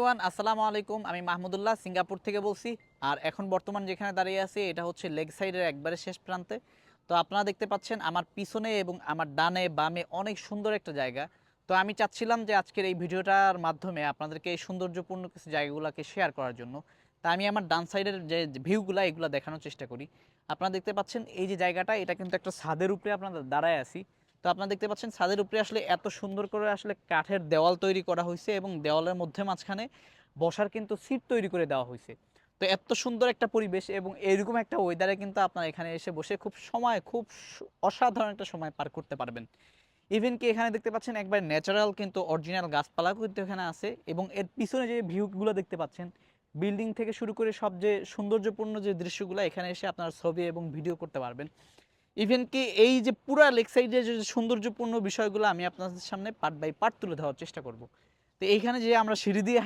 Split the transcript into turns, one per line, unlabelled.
Everyone, আসসালামু আলাইকুম। আমি মাহমুদুল্লাহ সিঙ্গাপুর থেকে বলছি। আর এখন বর্তমান যেখানে দাঁড়িয়ে আছি এটা হচ্ছে লেক সাইডের একবারে শেষ প্রান্তে। তো আপনারা দেখতে পাচ্ছেন আমার পিছনে এবং আমার ডানে বামে অনেক সুন্দর একটা জায়গা। তো আমি চাচ্ছিলাম যে আজকের এই ভিডিওটার মাধ্যমে আপনাদেরকে এই সৌন্দর্যপূর্ণ কিছু জায়গাগুলোকে শেয়ার করার জন্য। তা আমি আমার ডান সাইডের যে ভিউগুলো এগুলো দেখানোর চেষ্টা করি। আপনারা দেখতে পাচ্ছেন এই যে জায়গাটা, এটা কিন্তু একটা ছাদের উপরে আপনাদের দাঁড়ায় আছি। তো আপনারা দেখতে পাচ্ছেন ছাদের উপরে আসলে এত সুন্দর করে আসলে কাঠের দেওয়াল তৈরি করা হয়েছে এবং দেওয়ালের মধ্যে মাঝখানে বসার কিন্তু সিট তৈরি করে দেওয়া হয়েছে। তো এত সুন্দর একটা পরিবেশ এবং এরকম একটা ওয়েদারে কিন্তু আপনারা এখানে এসে বসে খুব অসাধারণ একটা সময় পার করতে পারবেন। ইভেন কি এখানে দেখতে পাচ্ছেন একবার ন্যাচারাল কিন্তু অরিজিনাল গাছপালা কিন্তু এখানে আছে এবং এর পিছনে যে ভিউগুলো দেখতে পাচ্ছেন বিল্ডিং থেকে শুরু করে সব যে সৌন্দর্যপূর্ণ যে দৃশ্যগুলো, এখানে এসে আপনারা ছবি এবং ভিডিও করতে পারবেন। ইভেন কি এই যে পুরা লেক সাইডের যে সৌন্দর্যপূর্ণ বিষয়গুলো আমি আপনাদের সামনে পার্ট বাই পার্ট তুলে ধরার চেষ্টা করব। তো এইখানে যে আমরা সিঁড়ি দিয়ে